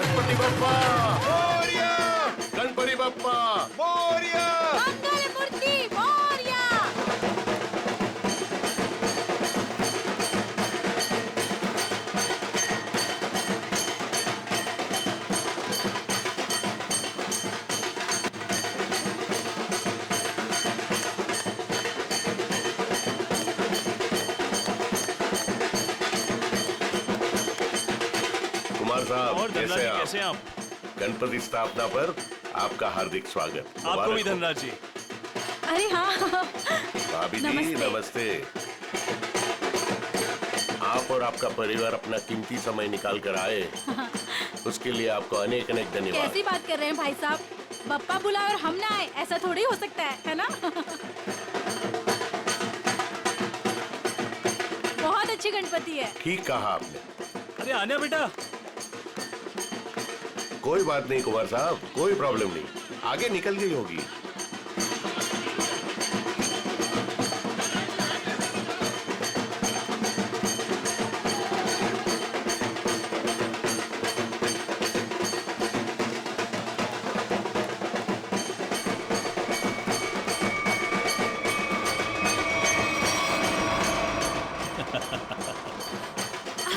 गणपति बप्पा मोरया, गणपति बप्पा मोरया। मंगलमूर्ति मोरया। कुमार साहब और धनराज जी कैसे कैसे हैं आप? आप? गणपति स्थापना पर आपका हार्दिक स्वागत। आपको मुबारक भी हो। धनराज जी। अरे हाँ, भाभी जी नमस्ते। नमस्ते। आप और आपका परिवार अपना कीमती समय निकाल कर आए, उसके लिए आपको अनेक अनेक धन्यवाद। कैसी बात कर रहे हैं भाई साहब? बप्पा बुला और हम ना आए, ऐसा थोड़ी हो सकता है ना? बहुत अच्छी गणपति है। ठीक कहा आपने। अरे आन्या बेटा, कोई बात नहीं कुमार साहब, कोई प्रॉब्लम नहीं, आगे निकल गई होगी।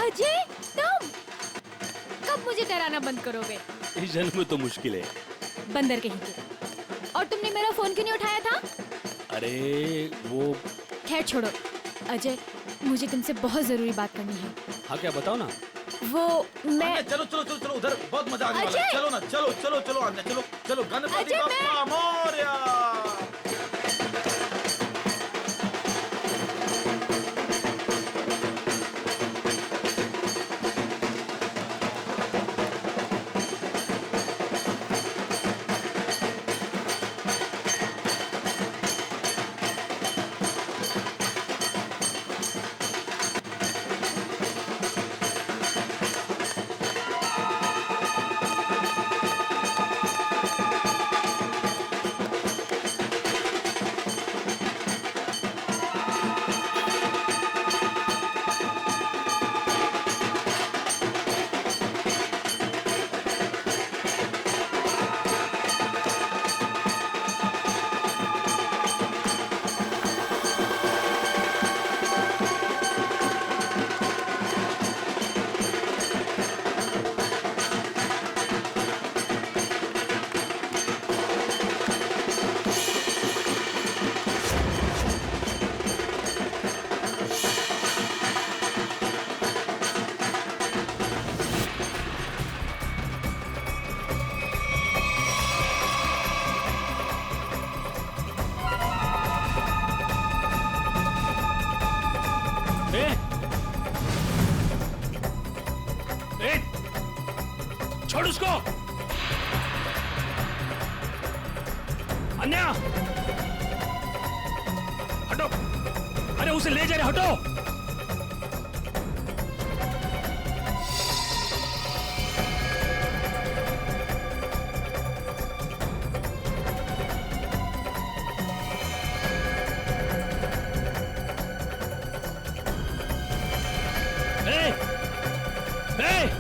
अजय, तुम कब मुझे डराना बंद करोगे? इस जन्म में तो मुश्किल है। बंदर कहीं के। और तुमने मेरा फोन क्यों नहीं उठाया था? अरे वो खैर छोड़ो। अजय, मुझे तुमसे बहुत जरूरी बात करनी है। हाँ क्या बताओ ना। वो मैं अन्या, चलो चलो चलो चलो, उधर बहुत मजा आने वाला है। अजय! चलो ना, चलो चलो चलो अन्या, चलो चलो। गणपति अजय, बप्पा मोरया। ए! ए! छोड़ उसको। अन्या, हटो। अरे उसे ले जा रहे, हटो। ए! ए!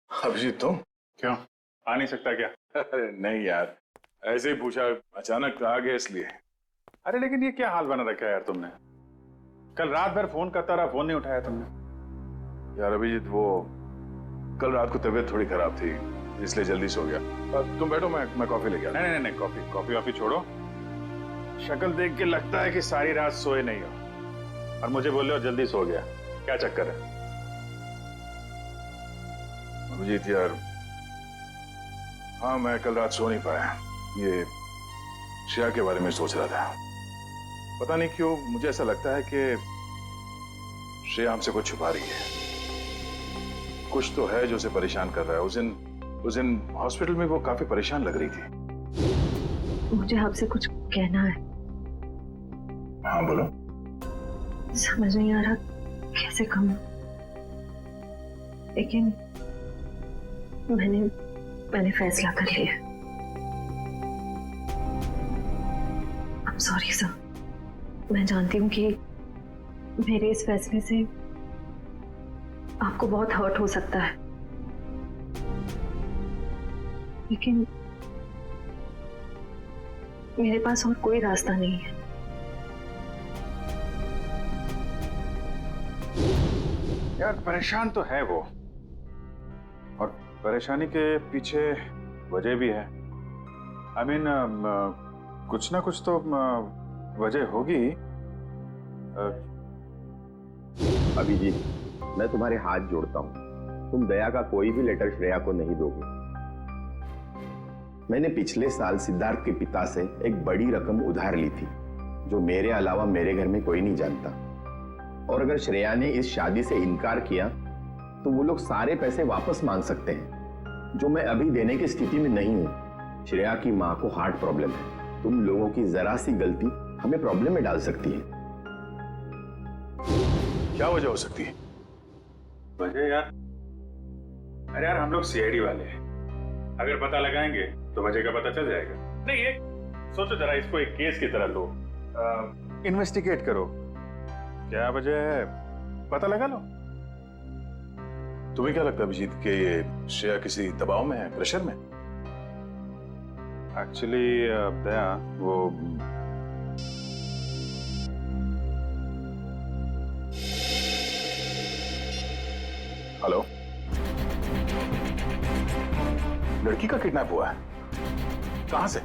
अभिजीत तुम क्यों आ नहीं सकता क्या? अरे नहीं यार, ऐसे ही पूछा, अचानक आ गए इसलिए। अरे लेकिन ये क्या हाल बना रखा है यार तुमने? कल रात भर फोन करता रहा, फोन नहीं उठाया तुमने। यार अभिजीत, वो कल रात को तबीयत थोड़ी खराब थी, इसलिए जल्दी सो गया। तुम बैठो, मैं कॉफी लेके आता। नहीं, कॉफी वॉफी छोड़ो। शक्ल देख के लगता है कि सारी रात सोए नहीं हो, और मुझे बोल रहे हो जल्दी सो गया। क्या चक्कर है अभिजीत यार? हाँ, मैं कल रात सो नहीं पाया। ये श्रेया के बारे में सोच रहा था। पता नहीं क्यों मुझे ऐसा लगता है कि श्रेया हमसे कुछ छुपा रही है। कुछ तो है जो उसे परेशान कर रहा है। उस दिन हॉस्पिटल में वो काफी परेशान लग रही थी। मुझे आपसे कुछ कहना है। हाँ बोलो। समझ नहीं आ रहा कैसे कहूं, लेकिन मैंने फैसला कर लिया। I'm sorry सर, मैं जानती हूँ कि मेरे इस फैसले से आपको बहुत हर्ट हो सकता है, लेकिन मेरे पास और कोई रास्ता नहीं है। यार परेशान तो है वो, और परेशानी के पीछे वजह भी है। I mean, कुछ ना कुछ तो वजह होगी। अभिजीत, मैं तुम्हारे हाथ जोड़ता हूँ, तुम दया का कोई भी लेटर श्रेया को नहीं दोगे। मैंने पिछले साल सिद्धार्थ के पिता से एक बड़ी रकम उधार ली थी, जो मेरे अलावा मेरे घर में कोई नहीं जानता। और अगर श्रेया ने इस शादी से इनकार किया तो वो लोग सारे पैसे वापस मांग सकते हैं, जो मैं अभी देने की स्थिति में नहीं हूं। श्रेया की मां को हार्ट प्रॉब्लम है। तुम लोगों की जरा सी गलती हमें प्रॉब्लम में डाल सकती है। क्या वजह हो सकती है? वजह यार, अरे यार हम लोग सीआईडी वाले हैं, अगर पता लगाएंगे तो वजह का पता चल जाएगा। नहीं, ये सोचो जरा, इसको एक केस की तरह लो, इन्वेस्टिगेट करो, क्या वजह है पता लगा लो। तुम्हें क्या लगता है अभिजीत कि ये श्रेया किसी दबाव में है, प्रेशर में? एक्चुअली दया, वो हेलो, लड़की का किडनैप हुआ है? कहां से?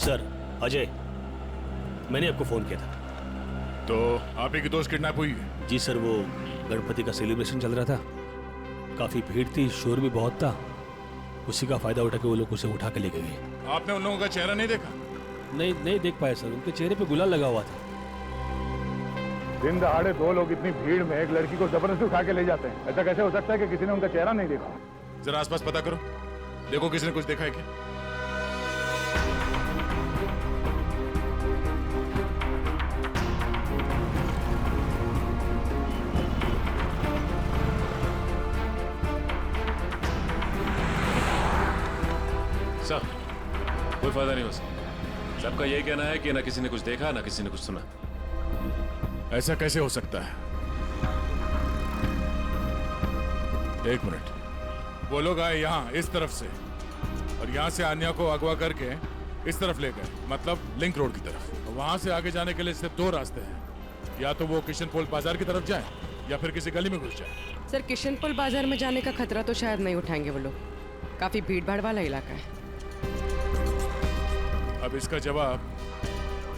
सर, अजय, मैंने आपको फोन किया था। तो आप ही की दोस्त किडनैप हुई है? जी सर, वो गणपति का सेलिब्रेशन चल रहा था, काफी भीड़ थी, शोर भी बहुत था, उसी का फायदा उठा के वो लोग उसे उठा के लेके गए। आपने उन लोगों का चेहरा नहीं देखा? नहीं देख पाया सर, उनके चेहरे पे गुलाल लगा हुआ था। दिन दहाड़े दो लोग इतनी भीड़ में एक लड़की को जबरदस्ती उठा के ले जाते हैं, ऐसा कैसे हो सकता है कि किसी ने उनका चेहरा नहीं देखा? जरा आसपास पता करो, देखो किसी ने कुछ देखा है क्या? सब कोई फायदा नहीं हो सकता। सबका यही कहना है कि ना किसी ने कुछ देखा ना किसी ने कुछ सुना। ऐसा कैसे हो सकता है? एक मिनट, वो लोग आए यहाँ इस तरफ से, और यहाँ से आन्या को अगवा करके इस तरफ ले गए, मतलब लिंक रोड की तरफ। वहां से आगे जाने के लिए सिर्फ दो रास्ते हैं, या तो वो किशनपोल बाजार की तरफ जाए या फिर किसी गली में घुस जाए। सर, किशनपोल बाजार में जाने का खतरा तो शायद नहीं उठाएंगे वो लोग, काफी भीड़ भाड़ वाला इलाका है। अब इसका जवाब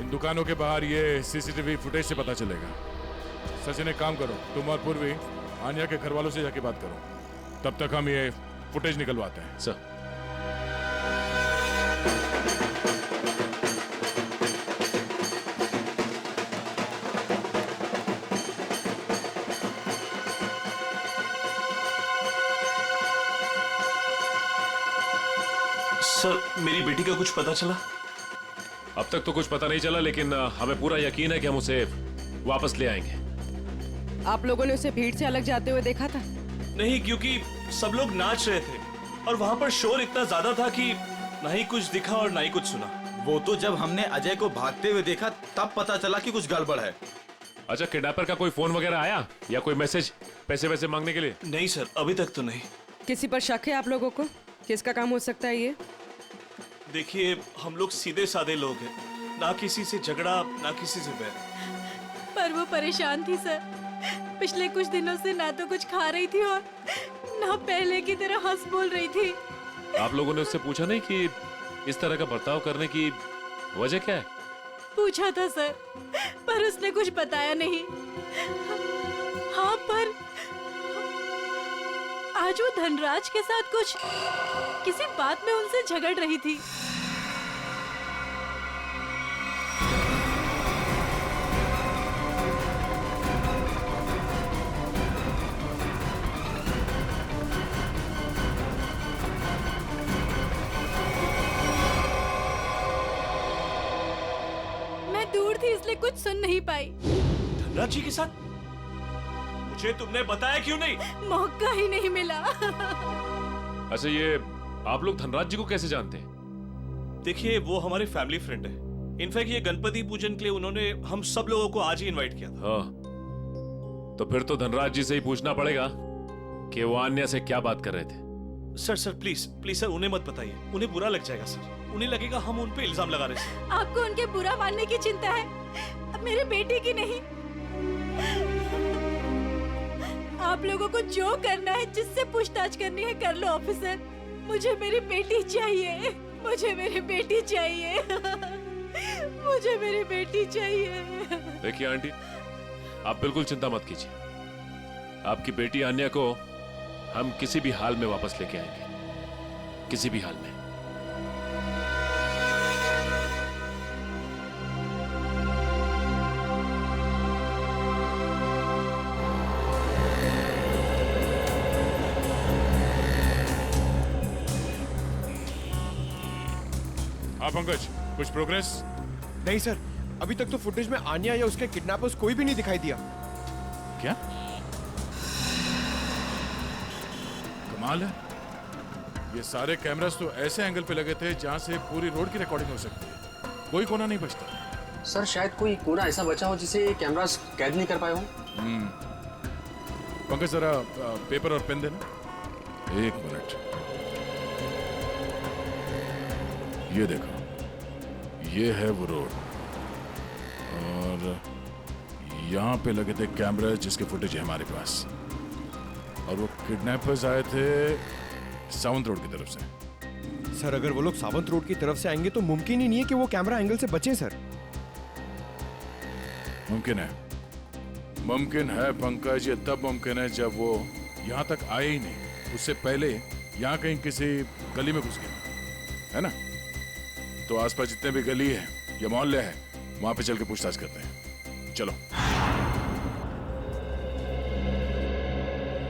इन दुकानों के बाहर ये सीसीटीवी फुटेज से पता चलेगा। सचिन, एक काम करो, तुम और पूर्वी आन्या के घर वालों से जाके बात करो, तब तक हम ये फुटेज निकलवाते हैं। सर, मेरी बेटी का कुछ पता चला? अब तक तो कुछ पता नहीं चला, लेकिन हमें पूरा यकीन है कि हम उसे वापस ले आएंगे। आप लोगों ने उसे भीड़ से अलग जाते हुए देखा था? नहीं, क्योंकि सब लोग नाच रहे थे और वहां पर शोर इतना ज्यादा था कि ना ही कुछ दिखा और ना ही कुछ सुना। वो तो जब हमने अजय को भागते हुए देखा तब पता चला कि कुछ गड़बड़ है। अच्छा, किडनैपर का कोई फोन वगैरह आया या कोई मैसेज पैसे वैसे मांगने के लिए? नहीं सर, अभी तक तो नहीं। किसी पर शक है आप लोगों को? किसका काम हो सकता है ये? देखिए, हम लोग सीधे साधे लोग हैं, ना किसी से झगड़ा ना किसी से बैर। पर वो परेशान थी सर। पिछले कुछ दिनों से ना तो कुछ खा रही थी और ना पहले की तरह हंस बोल रही थी। आप लोगों ने उससे पूछा नहीं कि इस तरह का बर्ताव करने की वजह क्या है? पूछा था सर, पर उसने कुछ बताया नहीं। हाँ, पर आज वो धनराज के साथ कुछ किसी बात में उनसे झगड़ रही थी। मैं दूर थी इसलिए कुछ सुन नहीं पाई। धनराज जी के साथ? मुझे तुमने बताया क्यों नहीं? मौका ही नहीं मिला। अच्छा, ये आप लोग धनराज जी को कैसे जानते हैं? देखिए, वो हमारे फैमिली फ्रेंड है। इनफैक्ट ये गणपति पूजन के लिए उन्होंने हम सब लोगों को आज ही इनवाइट किया था। हाँ, तो फिर तो धनराज जी से ही पूछना पड़ेगा कि वो अन्य से क्या बात कर रहे थे। सर प्लीज प्लीज सर, उन्हें मत बताइए, उन्हें बुरा लग जाएगा सर। उन्हें लगेगा हम उन पे इल्जाम लगा रहे हैं। आपको उनके बुरा मानने की चिंता है, अब मेरे बेटे की नहीं। आप लोगों को जो करना है, जिससे पूछताछ करनी है कर लो ऑफिसर। मुझे मेरी बेटी चाहिए, मुझे मेरी बेटी चाहिए, मुझे मेरी बेटी चाहिए। देखिए आंटी, आप बिल्कुल चिंता मत कीजिए। आपकी बेटी आन्या को हम किसी भी हाल में वापस लेके आएंगे, किसी भी हाल में। हाँ पंकज, कुछ प्रोग्रेस? नहीं सर, अभी तक तो फुटेज में आन्या या उसके किडनैपर्स कोई भी नहीं दिखाई दिया। क्या कमाल है, ये सारे कैमरास तो ऐसे एंगल पे लगे थे जहां से पूरी रोड की रिकॉर्डिंग हो सकती है। कोई कोना नहीं बचता। सर शायद कोई कोना ऐसा बचा हो जिसे कैमरास कैद नहीं कर पाए हो। पंकज जरा पेपर और पेन देना। एक मिनट, ये देखो, ये है वो रोड और यहाँ पे लगे थे कैमरा जिसके फुटेज है हमारे पास। और वो किडनैपर्स आए थे सावंत रोड की तरफ से। सर अगर वो लोग सावंत रोड की तरफ से आएंगे तो मुमकिन ही नहीं है कि वो कैमरा एंगल से बचें सर। मुमकिन है पंकज, ये तब मुमकिन है जब वो यहाँ तक आए ही नहीं, उससे पहले यहाँ कहीं किसी गली में घुस गए, है ना? तो आसपास जितने भी गली है या मोहल्ले है, वहां पे चल के पूछताछ करते हैं। चलो।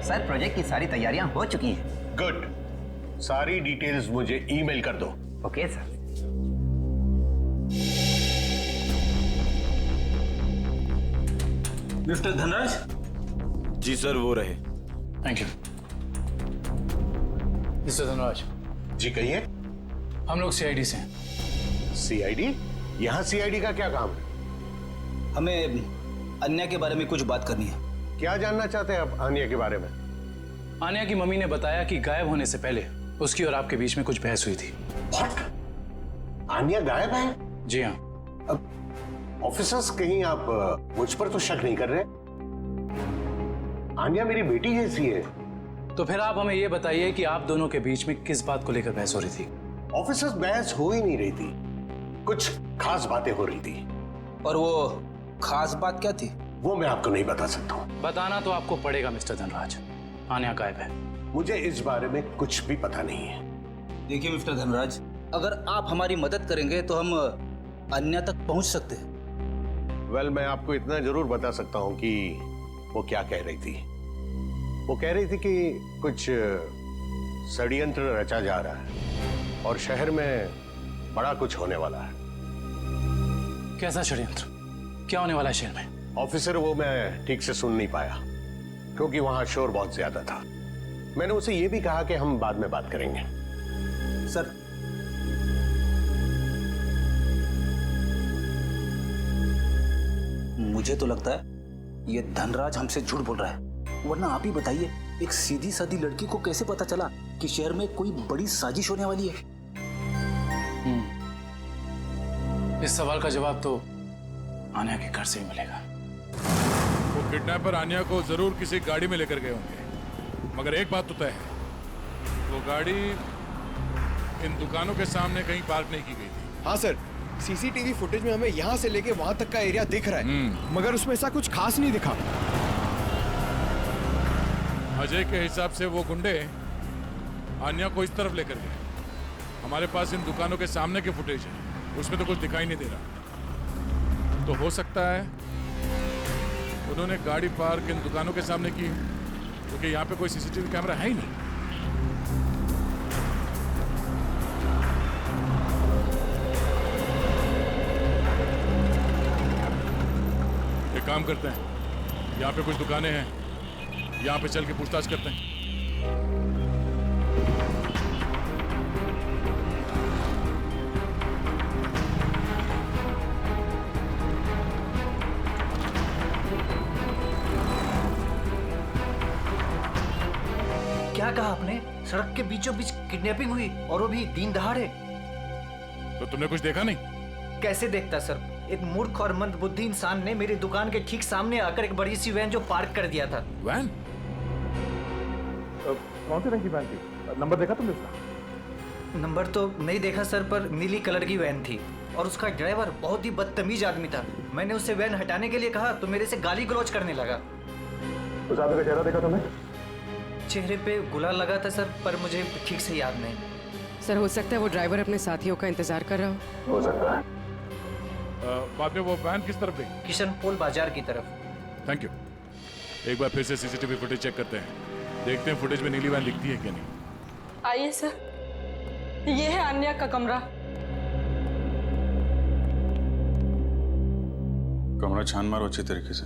सर प्रोजेक्ट की सारी तैयारियां हो चुकी हैं। गुड, सारी डिटेल्स मुझे ईमेल कर दो। Okay sir. मिस्टर धनराज? जी सर, वो रहे। Thank you. मिस्टर धनराज जी कहिए। हम लोग सीआईडी से हैं। सीआईडी? यहाँ सीआईडी का क्या काम है? हमें अन्या के बारे में कुछ बात करनी है। क्या जानना चाहते हैं आप अन्या के बारे में? आन्या की मम्मी ने बताया कि गायब होने से पहले उसकी और आपके बीच में कुछ बहस हुई थी। What? आन्या गायब है? जी हाँ। अब ऑफिसर्स, कहीं आप मुझ पर तो शक नहीं कर रहे? आन्या मेरी बेटी जैसी है। तो फिर आप हमें ये बताइए कि आप दोनों के बीच में किस बात को लेकर बहस हो रही थी? ऑफिसर्स, बहस हो ही नहीं रही थी, कुछ खास बातें हो रही थी। और वो खास बात क्या थी? वो मैं आपको नहीं बता सकता हूँ। बताना तो आपको पड़ेगा मिस्टर धनराज। आन्या गायब है। मुझे इस बारे में कुछ भी पता नहीं है। देखिए मिस्टर धनराज, अगर आप हमारी मदद करेंगे तो हम अन्या तक पहुंच सकते हैं। वेल, मैं आपको इतना जरूर बता सकता हूँ कि वो क्या कह रही थी। वो कह रही थी कि कुछ षड्यंत्र रचा जा रहा है और शहर में बड़ा कुछ होने वाला है। कैसा षड्यंत्र? क्या होने वाला है शहर में? ऑफिसर, वो मैं ठीक से सुन नहीं पाया क्योंकि वहां शोर बहुत ज्यादा था। मैंने उसे ये भी कहा कि हम बाद में बात करेंगे। सर, मुझे तो लगता है ये धनराज हमसे झूठ बोल रहा है। वरना आप ही बताइए, एक सीधी सादी लड़की को कैसे पता चला कि शहर में कोई बड़ी साजिश होने वाली है? इस सवाल का जवाब तो आन्या के घर से ही मिलेगा। वो किडनैपर आन्या को जरूर किसी गाड़ी में लेकर गए होंगे, मगर एक बात तो तय है, वो गाड़ी इन दुकानों के सामने कहीं पार्क नहीं की गई थी। हाँ सर, सीसीटीवी फुटेज में हमें यहाँ से लेके वहां तक का एरिया दिख रहा है, मगर उसमें ऐसा कुछ खास नहीं दिखा। अजय के हिसाब से वो गुंडे आन्या को इस तरफ लेकर गए। हमारे पास इन दुकानों के सामने के फुटेज है, उसमें तो कुछ दिखाई नहीं दे रहा। तो हो सकता है उन्होंने गाड़ी पार्क इन दुकानों के सामने की, क्योंकि यहाँ पे कोई सीसीटीवी कैमरा है ही नहीं। एक काम करते हैं, यहाँ पे कुछ दुकानें हैं, यहाँ पे चल के पूछताछ करते हैं। क्या कहा आपने? सड़क के बीचों बीच किडनैपिंग हुई और वो भी दिन दहाड़े? तो तुमने कुछ देखा नहीं? कैसे देखता सर? एक मूर्ख और मंदबुद्धि इंसान ने मेरी दुकान के ठीक सामने आकर एक बड़ी सी वैन जो पार्क कर दिया था। वैन? कौन सी रंग की वैन थी? नंबर देखा तुमने उसका? नंबर तो नहीं देखा सर, पर नीली कलर की वैन थी और उसका ड्राइवर बहुत ही बदतमीज आदमी था। मैंने उससे वैन हटाने के लिए कहा तो मेरे से गाली गलौज करने लगा। उस आदमी का चेहरा देखा तुमने? चेहरे पे गुलाल लगा था सर, पर मुझे ठीक से याद नहीं। सर, हो सकता है वो ड्राइवर अपने साथियों का इंतजार कर रहा हो सकता है। बाद में वो वैन किस तरफ गई? किशनपोल बाजार की तरफ। Thank you. एक बार फिर से सीसीटीवी फुटेज चेक करते हैं, देखते हैं फुटेज में नीली वैन दिखती है क्या नहीं। आइए सर, ये है आन्या का कमरा। कमरा छान मारो अच्छी तरीके से।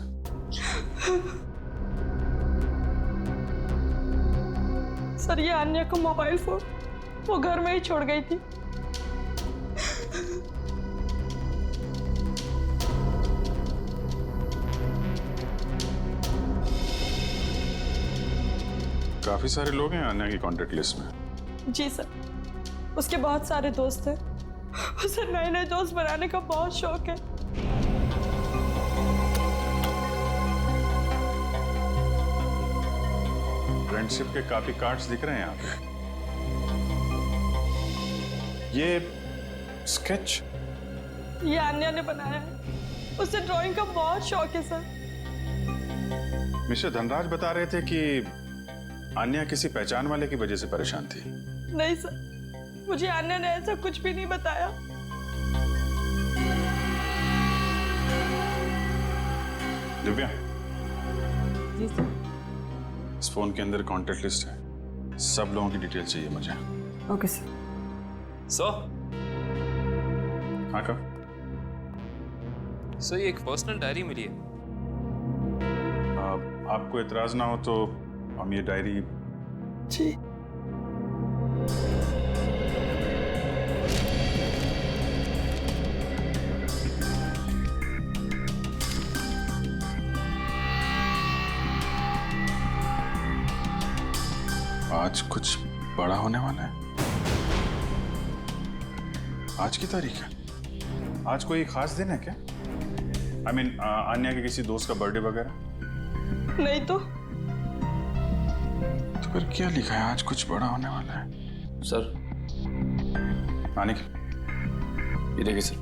सर, ये आन्या का मोबाइल फोन वो घर में ही छोड़ गई थी। काफी सारे लोग हैं आन्या की कांटेक्ट लिस्ट में। जी सर, उसके बहुत सारे दोस्त हैं। उसे नए नए दोस्त बनाने का बहुत शौक है। फ्रेंडशिप के काफी कार्ड्स दिख रहे हैं यहाँ पे। ये स्केच ये आन्या ने बनाया है। उसे ड्राइंग का बहुत शौक है सर। मिस्टर धनराज बता रहे थे कि आन्या किसी पहचान वाले की वजह से परेशान थी। नहीं सर, मुझे आन्या ने ऐसा कुछ भी नहीं बताया। दिव्या, जी सर। इस फोन के अंदर कांटेक्ट लिस्ट है, सब लोगों की डिटेल चाहिए मुझे। Okay sir. हाँ का? सर, ये एक पर्सनल डायरी मिली है। आपको इतराज ना हो तो हम ये डायरी। जी। आज कुछ बड़ा होने वाला है। आज की तारीख है। आज कोई खास दिन है क्या? I mean, आन्या के किसी दोस्त का बर्थडे वगैरह? नहीं तो फिर क्या लिखा है? आज कुछ बड़ा होने वाला है। सर, आने की ये देखिए सर,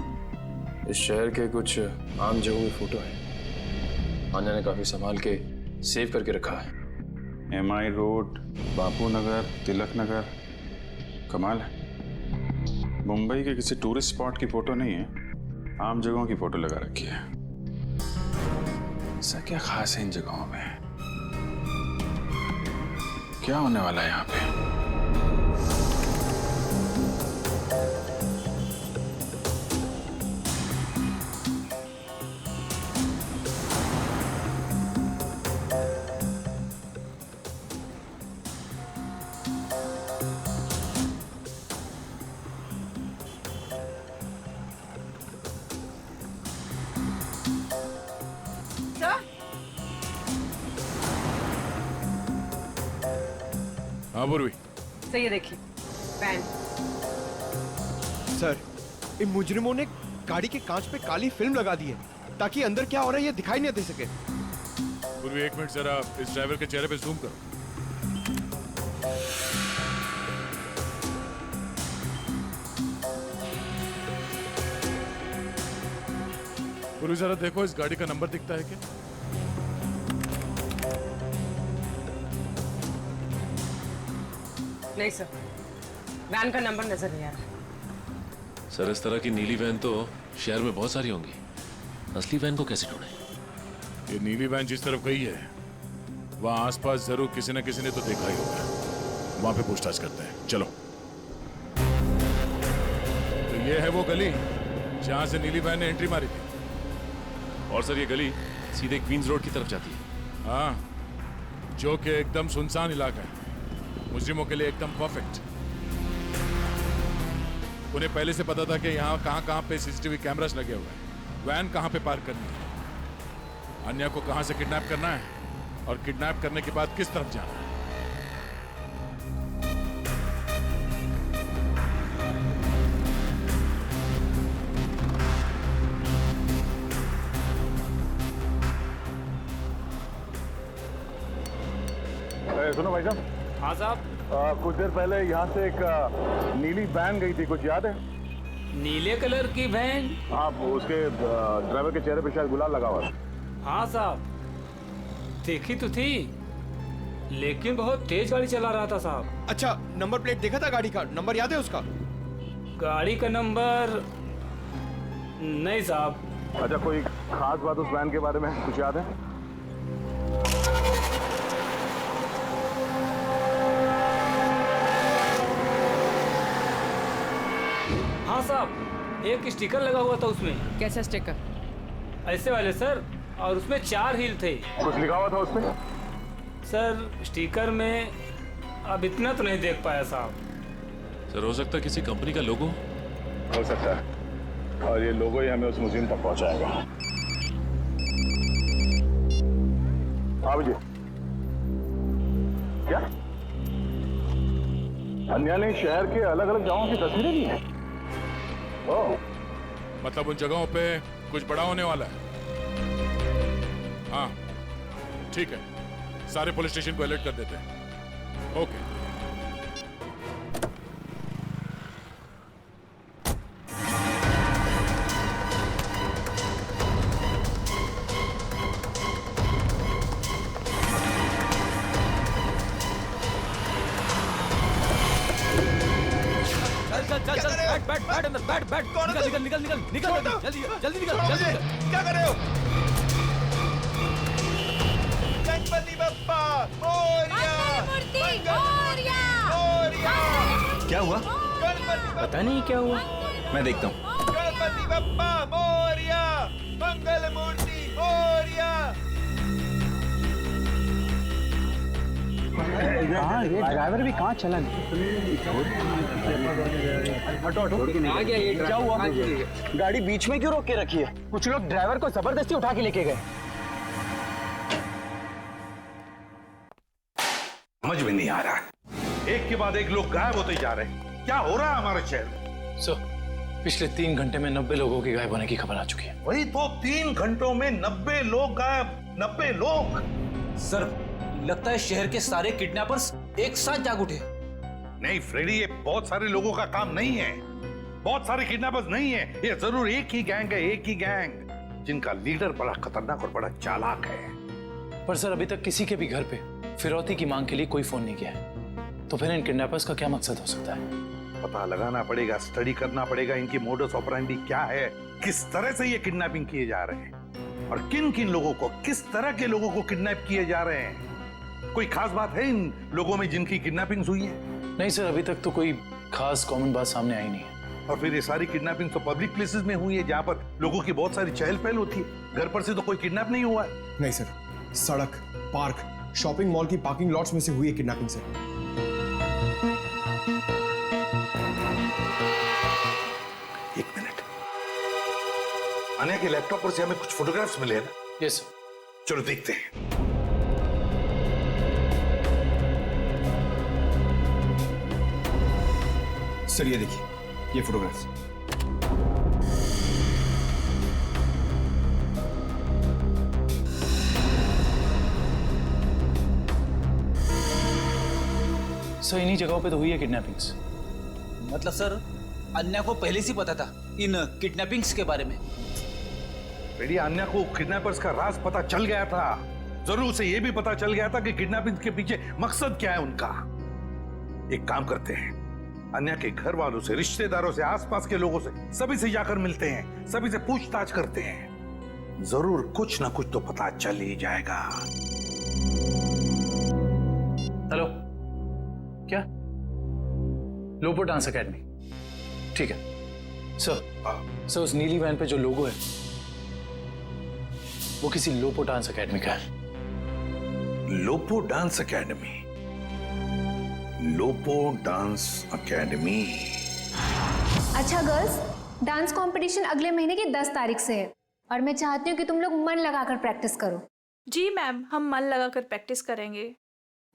इस शहर के कुछ आम जगहों की फोटो है। आन्या ने काफी संभाल के सेव करके रखा है। MI road, Bapu Nagar, Tilak Nagar. कमाल है, मुंबई के किसी टूरिस्ट स्पॉट की फोटो नहीं है, आम जगहों की फोटो लगा रखी है। ऐसा क्या खास है इन जगहों में? क्या होने वाला है यहाँ पे? हाँ पूर्वी। सर ये देखिए वैन। सर इन मुजरिमों ने गाड़ी के कांच पे काली फिल्म लगा दी है ताकि अंदर क्या हो रहा है ये दिखाई नहीं दे सके। पूर्वी 1 मिनट जरा इस ड्राइवर के चेहरे पे जूम करो। पूर्वी जरा देखो इस गाड़ी का नंबर दिखता है क्या? नहीं सर, वैन का नंबर नजर नहीं आ रहा। सर इस तरह की नीली वैन तो शहर में बहुत सारी होंगी, असली वैन को कैसे ढूंढें? ये नीली वैन जिस तरफ गई है वहां आसपास जरूर किसी न किसी ने तो देखा ही होगा। वहां पे पूछताछ करते हैं, चलो। तो ये है वो गली जहां से नीली वैन ने एंट्री मारी थी। और सर ये गली सीधे क्वींस रोड की तरफ जाती है। हाँ, जो कि एकदम सुनसान इलाका है, मुजरिमों के लिए एकदम परफेक्ट। उन्हें पहले से पता था कि यहाँ कहाँ पे सीसीटीवी कैमरास लगे हुए हैं, वैन कहाँ पे पार्क करनी है, अन्या को कहाँ से किडनैप करना है और किडनैप करने के बाद किस तरफ जाना है। सुनो भाई साहब। हाँ साहब। कुछ देर पहले यहाँ से एक नीली वैन गई थी, कुछ याद है? नीले कलर की वैन? हाँ, उसके ड्राइवर के चेहरे पे शायद गुलाल लगा हुआ था। हाँ साहब, देखी तो थी लेकिन बहुत तेज गाड़ी चला रहा था साहब। अच्छा, नंबर प्लेट देखा था गाड़ी का? नंबर याद है उसका? गाड़ी का नंबर नहीं साहब। अच्छा, कोई खास बात उस वैन के बारे में कुछ याद है? हाँ साहब, एक स्टिकर लगा हुआ था उसमें। कैसा स्टिकर? ऐसे वाले सर, और उसमें 4 हील थे। कुछ लिखा हुआ था उसमें? सर स्टिकर में अब इतना तो नहीं देख पाया साहब। सर हो सकता है किसी कंपनी का लोगो हो सकता है, और ये लोगो ही हमें उस म्यूजियम तक पहुंचाएगा। हाँ जी, क्या अन्या ने शहर के अलग अलग जगहों की तस्वीरें ली हैं? ओह, मतलब उन जगहों पे कुछ बड़ा होने वाला है। हाँ ठीक है, सारे पुलिस स्टेशन को अलर्ट कर देते हैं। ओके। बैठ अंदर, बैठ निकल जल्दी निकल। क्या कर रहे हो? गणपति बप्पा क्या हुआ? पता नहीं क्या हुआ, मैं देखता हूँ। गणपति बप्पा मोरिया, मंगल मूर्ति मोरिया। हाँ, ये ड्राइवर भी कहाँ चला गया? हटो आ गया ये। क्या हुआ? गाड़ी बीच में क्यों रोक के रखी है? कुछ लोग ड्राइवर को जबरदस्ती उठा के लेके गए। समझ में नहीं आ रहा, एक के बाद एक लोग गायब होते जा रहे हैं। क्या हो रहा है हमारे शहर में? सर पिछले 3 घंटे में 90 लोगों के गायब होने की खबर आ चुकी है। वही तो, 3 घंटों में 90 लोग गायब। 90 लोग? सर लगता है शहर के सारे किडनैपर्स एक साथ जाग उठे। नहीं फ्रेडी, ये बहुत सारे लोगों का काम नहीं है, बहुत सारे किडनैपर्स नहीं है, ये जरूर एक ही गैंग है, एक ही गैंग जिनका लीडर बड़ा खतरनाक और बड़ा चालाक है। पर सर अभी तक किसी के भी घर पे फिरौती की मांग के लिए कोई फोन नहीं किया है, तो फिर इन किडनैपर्स का क्या मकसद हो सकता है? पता लगाना पड़ेगा, स्टडी करना पड़ेगा, इनकी मोडस ऑपरेंडी क्या है, किस तरह से ये किडनैपिंग किए जा रहे हैं और किन किन लोगों को, किस तरह के लोगों को किडनैप किए जा रहे हैं। कोई खास बात है इन लोगों में जिनकी किडनैपिंग हुई है? नहीं सर, अभी तक तो कोई खास कॉमन बात सामने आई नहीं है। और फिर ये सारी किडनैपिंग तो पब्लिक प्लेसेस में हुई है, जहां पर लोगों की बहुत सारी चहल पहल होती है। घर पर से तो कोई किडनैप नहीं हुआ है। नहीं सर, सड़क, पार्क, शॉपिंग मॉल की पार्किंग लॉट्स में से हुई है किडनैपिंग सर। एक मिनट, अन्या के लैपटॉप पर से हमें कुछ फोटोग्राफ्स मिले हैं ना? यस। चलो देखते हैं। सर ये देखिए, ये फोटोग्राफ्स। सर इन्हीं जगहों पे तो हुई है किडनैपिंग्स। मतलब सर अन्या को पहले से पता था इन किडनैपिंग्स के बारे में? बेटी, अन्या को किडनैपर्स का राज पता चल गया था। जरूर उसे यह भी पता चल गया था कि किडनैपिंग के पीछे मकसद क्या है उनका। एक काम करते हैं, अन्या के घर वालों से, रिश्तेदारों से, आसपास के लोगों से, सभी से जाकर मिलते हैं, सभी से पूछताछ करते हैं। जरूर कुछ ना कुछ तो पता चल ही जाएगा। हेलो, क्या? लोपो डांस एकेडमी, ठीक है सर। उस नीली वैन पे जो लोगो है वो किसी लोपो डांस एकेडमी का है। Lopo dance academy? Lopo dance academy. अच्छा गर्ल्स, डांस कंपटीशन अगले महीने की 10 तारीख से है और मैं चाहती हूँ कि तुम लोग मन लगाकर प्रैक्टिस करो। जी मैम, हम मन लगाकर प्रैक्टिस करेंगे।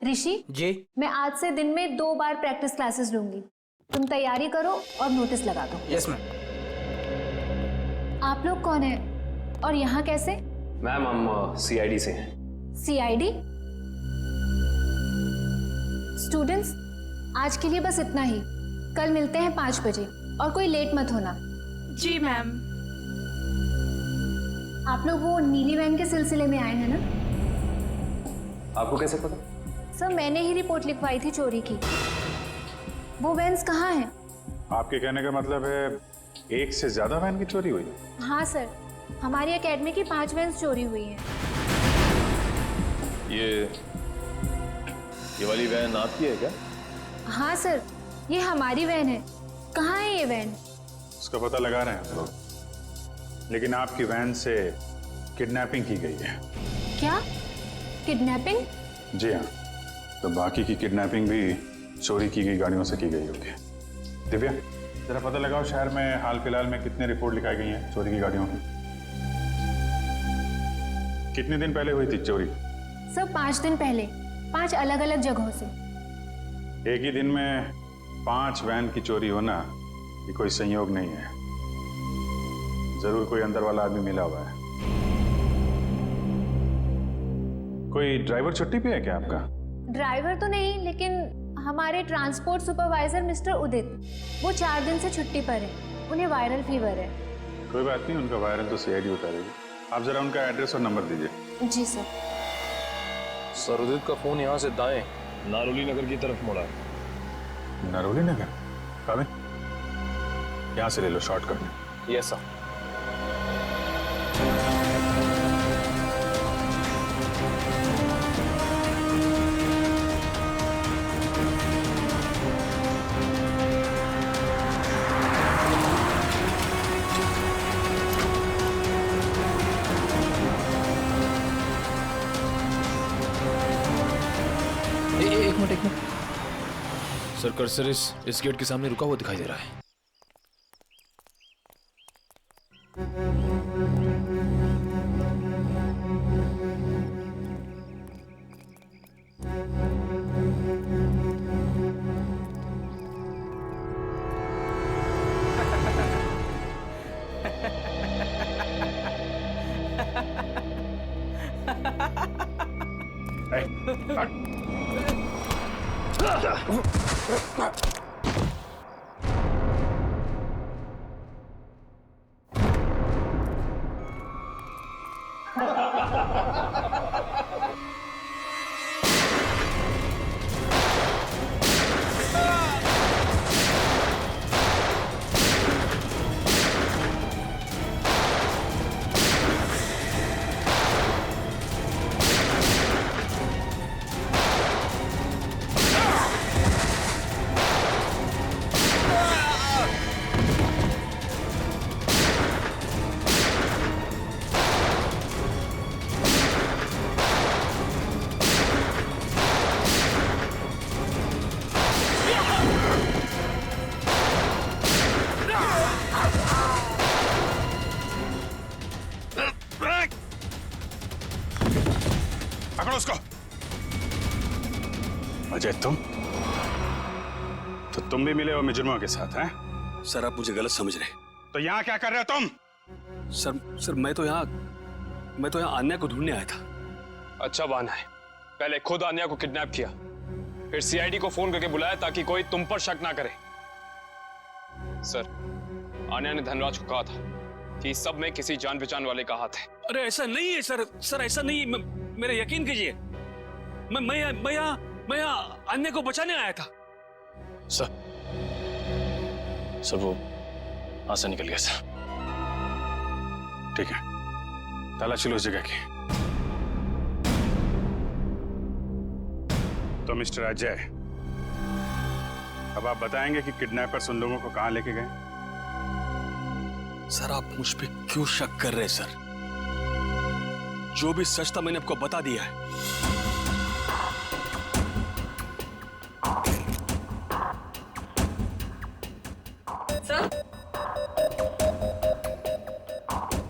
ऋषि जी, मैं आज से दिन में 2 बार प्रैक्टिस क्लासेस लूंगी। तुम तैयारी करो और नोटिस लगा दो। Yes ma'am. आप लोग कौन है और यहाँ कैसे? मैम हम CID से हैं। CID? स्टूडेंट्स, आज के लिए बस इतना ही। कल मिलते हैं 5 बजे और कोई लेट मत होना। जी मैम। आप लोग वो नीली वैन के सिलसिले में आए हैं ना? आपको कैसे पता? सर मैंने ही रिपोर्ट लिखवाई थी चोरी की। वो वैन्स कहाँ हैं? आपके कहने का मतलब है एक से ज्यादा वैन की चोरी हुई? हाँ सर, हमारी एकेडमी की 5 वैन्स चोरी हुई हैं। ये वाली वैन आपकी है क्या? हाँ सर, ये हमारी वैन है। कहाँ है ये वैन? उसका पता लगा रहे हैं हम लोग, लेकिन आपकी वैन से किडनैपिंग की गई है। क्या? किडनैपिंग? जी हाँ, तो बाकी की किडनैपिंग भी चोरी की गई गाड़ियों से की गई होगी। दिव्या, जरा पता लगाओ शहर में हाल फिलहाल में कितने रिपोर्ट लिखाई गई हैं चोरी की गाड़ियों की। कितने दिन पहले हुई थी चोरी? सर 5 दिन पहले, 5 अलग अलग जगहों से। एक ही दिन में 5 वैन की चोरी होना ये कोई संयोग नहीं है। जरूर कोई अंदर वाला आदमी मिला हुआ है। कोई ड्राइवर छुट्टी पे है क्या आपका? ड्राइवर तो नहीं, लेकिन हमारे ट्रांसपोर्ट सुपरवाइजर मिस्टर उदित, वो 4 दिन से छुट्टी पर है। उन्हें वायरल फीवर है। कोई बात नहीं, उनका वायरल तो CID उतारेगी। आप जरा उनका एड्रेस और नंबर दीजिए। जी सर। सर उदित का फोन यहाँ से दाएं नारोली नगर की तरफ मुड़ा है। नारोली नगर? काबिल, यहाँ से ले लो शॉर्टकट। Yes sir. एक मिनट। सर कर्सर इस गेट के सामने रुका हुआ दिखाई दे रहा है। पकड़ो उसको। अजय, तो तुम भी मिले हो मुजरिमों के साथ हैं? सर आप मुझे गलत समझ रहे हैं। तो यहाँ क्या कर रहे हो तुम? सर मैं तो यहाँ आन्या को ढूंढने आया था। अच्छा बहाना है। पहले खुद आन्या को किडनैप किया, फिर सीआईडी को फोन करके बुलाया ताकि कोई तुम पर शक ना करे। सर, आन्या ने धनराज को कहा था कि सब में किसी जान पहचान वाले का हाथ है। अरे ऐसा नहीं है सर, ऐसा नहीं है। मेरा यकीन कीजिए, मैं यहाँ आन्या को बचाने आया था। सर वो वहां से निकल गया सर। ठीक है, तलाशी लो उस जगह की। तो मिस्टर अजय, अब आप बताएंगे कि किडनैपर्स उन लोगों को कहां लेके गए? सर आप मुझ पे क्यों शक कर रहे हैं सर? जो भी सच था मैंने आपको बता दिया है। सर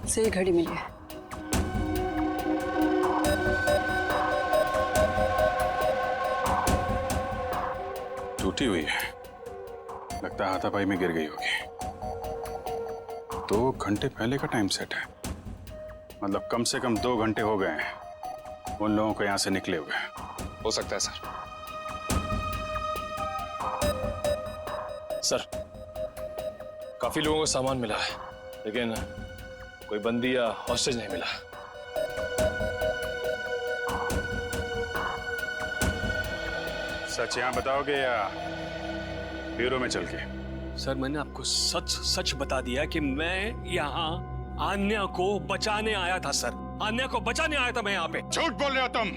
से ये घड़ी मिली है। टूटी हुई है, लगता है हाथापाई में गिर गई होगी। 2 घंटे पहले का टाइम सेट है, मतलब कम से कम 2 घंटे हो गए हैं उन लोगों को यहां से निकले हुए। हो सकता है सर। काफी लोगों को सामान मिला है, लेकिन कोई बंदी या हॉस्टेज नहीं मिला। सच यहां बताओगे या ब्यूरो में चल के? सर मैंने आपको सच बता दिया कि मैं यहाँ आन्या को बचाने आया था सर। आन्या को बचाने आया था मैं यहाँ पे। झूठ बोल रहे हो तुम।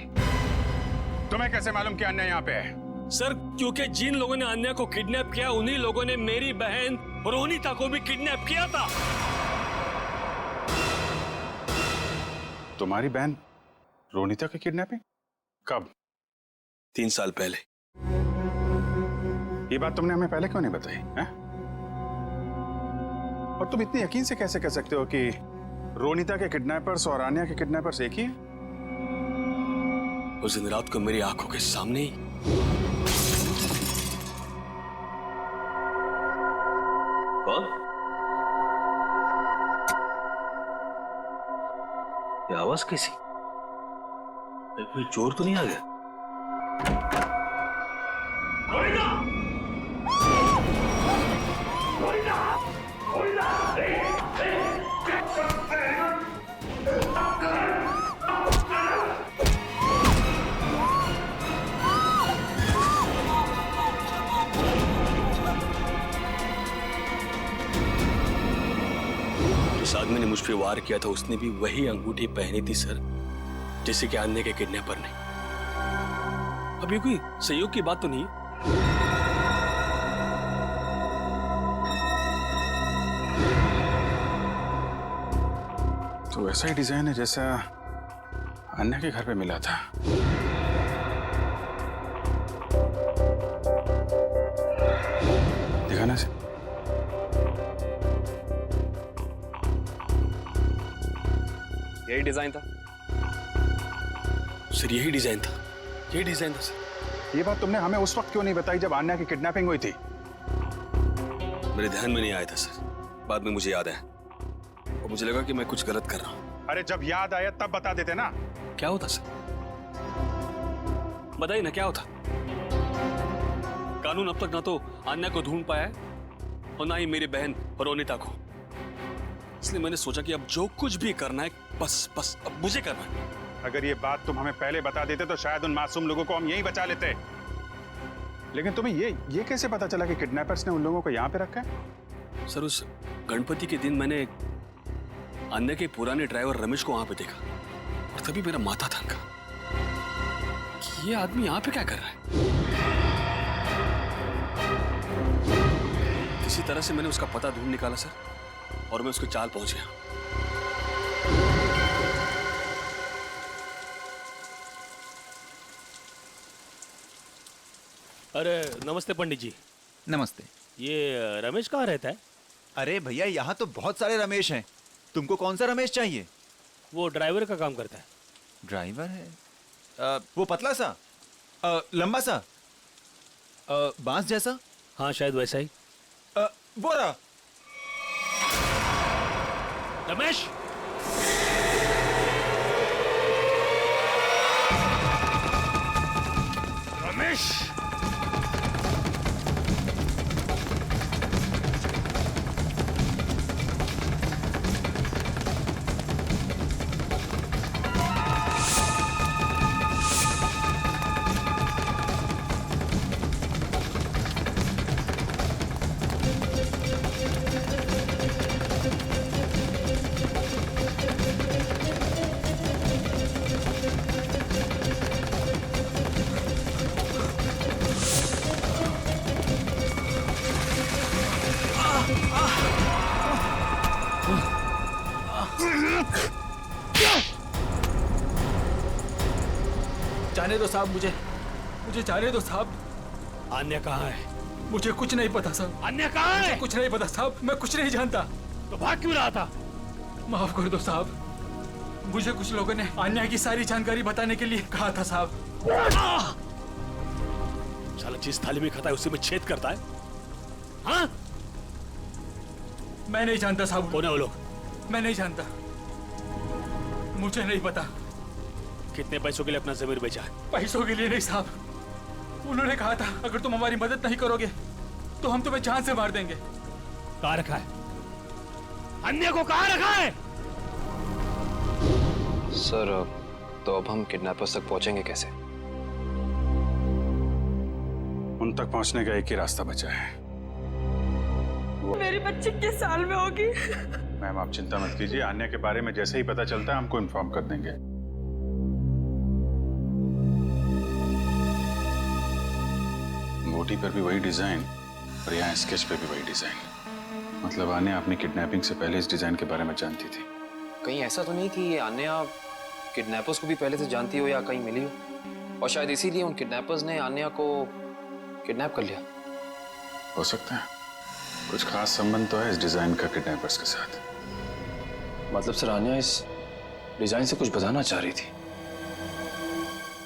तुम्हें कैसे मालूम कि आन्या यहाँ पे है? सर क्योंकि जिन लोगों ने आन्या को किडनैप किया उन्हीं लोगों ने मेरी बहन रोनिता को भी किडनैप किया था। तुम्हारी बहन रोनिता की किडनैपिंग कब? 3 साल पहले। ये बात तुमने हमें पहले क्यों नहीं बताई है? और तुम इतने यकीन से कैसे कह सकते हो कि रोनिता के किडनैपर्स और आन्या के किडनैपर्स एक ही हैं? उस दिन रात को मेरी आंखों के सामने ही कौन? ये आवाज कैसी? कोई चोर तो नहीं आ गया? जिस आदमी ने मुझ पे वार किया था उसने भी वही अंगूठी पहनी थी सर, जैसे कि आन्या के किडनैपर ने। अब ये कोई सहयोग की बात तो नहीं? तो ऐसा ही डिजाइन है जैसा आन्या के घर पे मिला था। दिखाना से। यही डिजाइन था सर, यही डिजाइन था सर। ये बात तुमने हमें उस वक्त क्यों नहीं बताई जब आन्या की किडनैपिंग हुई थी? मेरे ध्यान में नहीं आया था सर, बाद में मुझे याद आया और मुझे लगा कि मैं कुछ गलत कर रहा हूँ। अरे जब याद आया तब बता देते ना। क्या होता सर? बताइए ना क्या होता? कानून अब तक ना तो आन्या को ढूंढ पाया है और ना ही मेरी बहन रोनिता को। इसलिए मैंने सोचा कि अब जो कुछ भी करना है बस अब मुझे करना है। अगर ये बात तुम हमें पहले बता देते तो शायद उन मासूम लोगों को हम यहीं बचा लेते। लेकिन तुम्हें ये कैसे पता चला कि किडनैपर्स ने उन लोगों को यहाँ पे रखा है? सर उस गणपति के दिन मैंने आन्या के पुराने ड्राइवर रमेश को वहां पे देखा और तभी मेरा माथा थनका कि ये आदमी यहाँ पे क्या कर रहा है। किसी तरह से मैंने उसका पता ढूंढ निकाला सर और मैं उसके चाल पहुंच गया। अरे नमस्ते पंडित जी। नमस्ते। ये रमेश कहाँ रहता है? अरे भैया यहाँ तो बहुत सारे रमेश हैं, तुमको कौन सा रमेश चाहिए? वो ड्राइवर का काम करता है। ड्राइवर है? वो पतला सा, लंबा सा, बांस जैसा? हाँ शायद वैसा ही। वो रहा। रमेश, रमेश, जाने दो साहब, मुझे जाने दो साहब। अन्य कहाँ है? मुझे कुछ नहीं पता साहब। अन्य कहाँ है? मुझे कुछ नहीं पता साहब, मैं कुछ नहीं जानता। तो भाग क्यों रहा था? माफ कर दो साहब, मुझे कुछ लोगों ने अन्य की सारी जानकारी बताने के लिए कहा था साहब। साला जिस थाली में खाता है उसी में छेद करता है। हाँ? मैं नहीं जानता साहब। कौन है वो लोग? मैं नहीं जानता, मुझे नहीं पता। कितने पैसों के लिए अपना जमीर बेचा? पैसों के लिए नहीं साहब, उन्होंने कहा था अगर तुम हमारी मदद नहीं करोगे तो हम तुम्हें जान से मार देंगे। कहाँ रखा है? अन्य को कहाँ रखा है? सर, तो अब हम किडनैपर्स तक पहुंचेंगे कैसे? उन तक पहुंचने का एक ही रास्ता बचा है। मेरी बच्ची किस साल में होगी? मैम आप चिंता मत कीजिए, अन्य के बारे में जैसे ही पता चलता है हमको इन्फॉर्म कर देंगे। मोटी पर भी वही डिजाइन और यहाँ स्केच पे भी वही डिजाइन। मतलब आन्या अपनी किडनैपिंग से पहले इस डिजाइन के बारे में जानती थी। कहीं ऐसा तो नहीं कि ये आन्या किडनैपर्स को भी पहले से जानती हो या कहीं मिली हो, और शायद इसीलिए उन किडनैपर्स ने आन्या को किडनैप कर लिया? हो सकता है, कुछ खास संबंध तो है इस डिजाइन का किडनैपर्स के साथ। मतलब सर, आन्या इस डिजाइन से कुछ बताना चाह रही थी,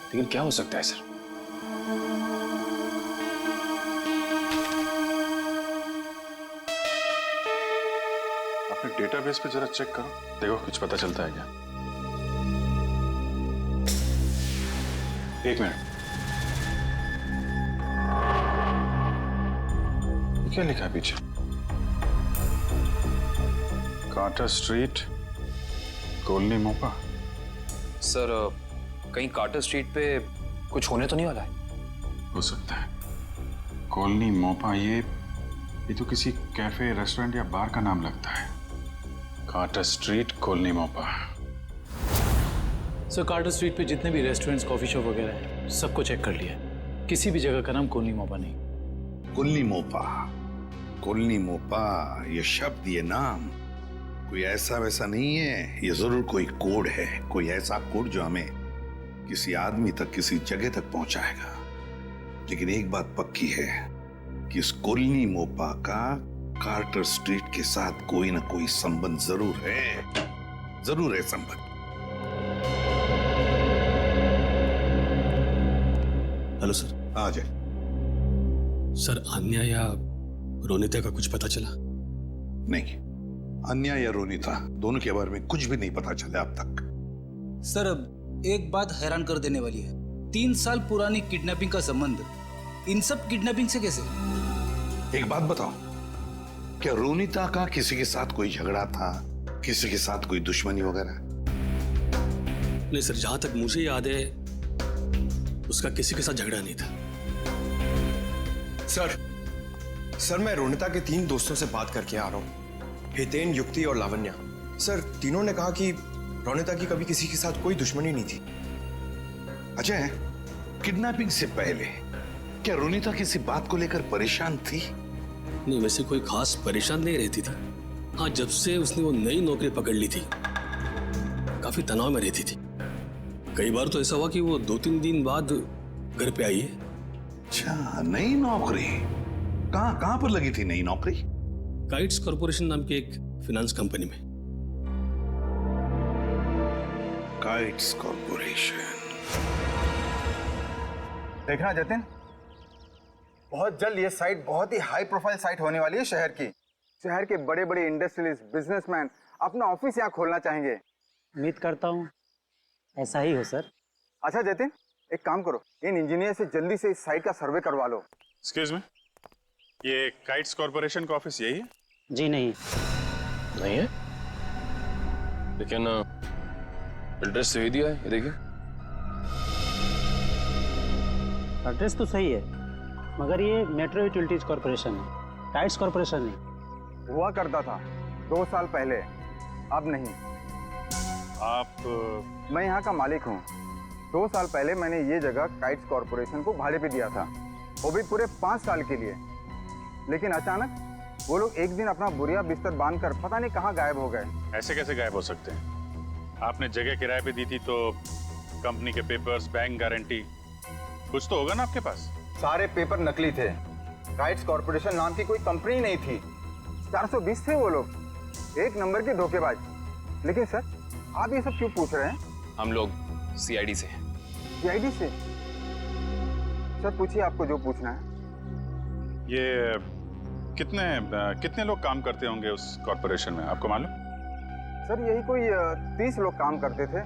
लेकिन क्या हो सकता है सर? अपने डेटाबेस पे जरा चेक करो, देखो कुछ पता चलता है क्या। एक मिनट, क्या लिखा है पीछे? Carter street, colony Mopa. Sir, कहीं कार्टर स्ट्रीट पे कुछ होने तो नहीं वाला है? हो सकता है। कॉलोनी मोपा, ये तो किसी कैफे, रेस्टोरेंट या बार का नाम लगता है। Carter street, colony Mopa. Sir, Carter street पे जितने भी रेस्टोरेंट्स, कॉफी शॉप वगैरह हैं, सबको चेक कर लिया, किसी भी जगह का नाम कॉलोनी मोपा नहीं। कॉलोनी मोपा, कॉलोनी मोपा, ये शब्द, ये नाम कोई ऐसा वैसा नहीं है। ये जरूर कोई कोड है, कोई ऐसा कोड जो हमें किसी आदमी तक, किसी जगह तक पहुंचाएगा। लेकिन एक बात पक्की है कि इस कॉलोनी मोपा का कार्टर स्ट्रीट के साथ कोई ना कोई संबंध जरूर है संबंध। Hello sir. आ जाए सर, अन्या या रोनिता का कुछ पता चला? नहीं, अन्या या रोनिता दोनों के बारे में कुछ भी नहीं पता चला अब तक। सर, अब एक बात हैरान कर देने वाली है, 3 साल पुरानी किडनैपिंग का संबंध इन सब किडनैपिंग से कैसे? एक बात बताओ, क्या रोनिता का किसी के साथ कोई झगड़ा था, किसी के साथ कोई दुश्मनी वगैरह? नहीं सर, जहां तक मुझे याद है उसका किसी के साथ झगड़ा नहीं था। सर मैं रोनिता के 3 दोस्तों से बात करके आ रहा हूँ, हितेन, युक्ति और लावण्या। सर, तीनों ने कहा कि रोनिता की कभी किसी के साथ कोई दुश्मनी नहीं थी। अजय, किडनैपिंग से पहले क्या रोनिता किसी बात को लेकर परेशान थी? नहीं, वैसे कोई खास परेशान नहीं रहती थी। हाँ, जब से उसने वो नई नौकरी पकड़ ली थी काफी तनाव में रहती थी। कई बार तो ऐसा हुआ कि वो 2-3 दिन बाद घर पे आई है। अच्छा, नई नौकरी? कहाँ पर लगी थी नई नौकरी? काइट्स कॉर्पोरेशन नाम की एक फाइनेंस कंपनी में। Kites corporation. देखना जतिन, बहुत जल्द ये साइट बहुत ही हाई प्रोफाइल साइट होने वाली है शहर की। शहर के बड़े बड़े इंडस्ट्रियलिस्ट, बिजनेसमैन अपना ऑफिस यहाँ खोलना चाहेंगे। उम्मीद करता हूँ ऐसा ही हो सर। अच्छा जतिन, एक काम करो, इन इंजीनियर से जल्दी से इस साइट का सर्वे करवा लो। एक्सक्यूज मी, ये काइट्स कॉर्पोरेशन का ऑफिस यही है? जी नहीं। नहीं है, लेकिन एड्रेस सही दिया है, ये देखिए। एड्रेस तो सही है, मगर ये मेट्रो यूटिलिटीज कॉर्पोरेशन है, काइट्स कॉर्पोरेशन नहीं। हुआ करता था 2 साल पहले, अब नहीं। आप? मैं यहाँ का मालिक हूँ। 2 साल पहले मैंने ये जगह काइट्स कॉर्पोरेशन को भाड़े पे दिया था, वो भी पूरे 5 साल के लिए। लेकिन अचानक वो लोग एक दिन अपना बोरिया बिस्तर बांधकर पता नहीं कहाँ गायब हो गए। ऐसे कैसे गायब हो सकते हैं? आपने जगह किराए पे दी थी तो कंपनी के पेपर्स, बैंक गारंटी, कुछ तो होगा ना आपके पास? सारे पेपर नकली थे। काइट्स कॉर्पोरेशन नाम की कोई कंपनी नहीं थी। 420 थे वो लोग, एक नंबर के धोखेबाज। लेकिन सर, आप ये सब क्यों पूछ रहे हैं? हम लोग सीआईडी से। सीआईडी से? सर पूछिए आपको जो पूछना है। ये कितने लोग काम करते होंगे उस कॉर्पोरेशन में, आपको मालूम? सर यही कोई 30 लोग काम करते थे।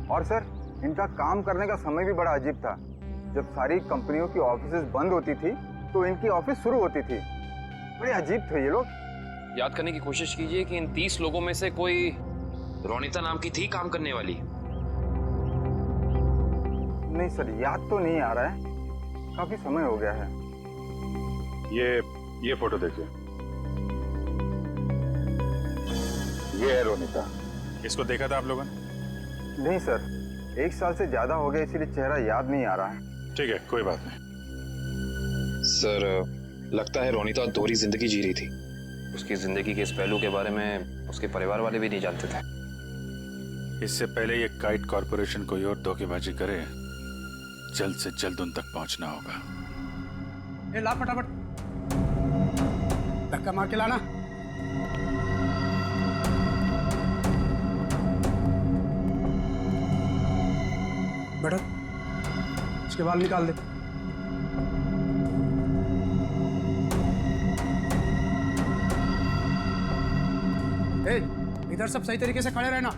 और सर इनका काम करने का समय भी बड़ा अजीब था। जब सारी कंपनियों की ऑफिसेज बंद होती थी तो इनकी ऑफिस शुरू होती थी। बड़े अजीब थे ये लोग। याद करने की कोशिश कीजिए कि इन 30 लोगों में से कोई रोनिता नाम की थी काम करने वाली? नहीं सर, याद तो नहीं आ रहा है, काफी समय हो गया है। ये फोटो देखिए, ये है रोनिता। इसको देखा था आप लोगों ने? नहीं सर, 1 साल से ज्यादा हो गया, इसीलिए चेहरा याद नहीं आ रहा है। ठीक है, कोई बात नहीं। सर लगता है रोनिता दोहरी जिंदगी जी रही थी। उसकी जिंदगी के इस पहलू के बारे में उसके परिवार वाले भी नहीं जानते थे। इससे पहले ये काइट कॉर्पोरेशन कोई और धोखेबाजी करे, जल्द से जल्द उन तक पहुंचना होगा। ला फटाफट, धक्का मार के लाना। बैठो, इसके बाल निकाल दे। इधर सब सही तरीके से खड़े रहना।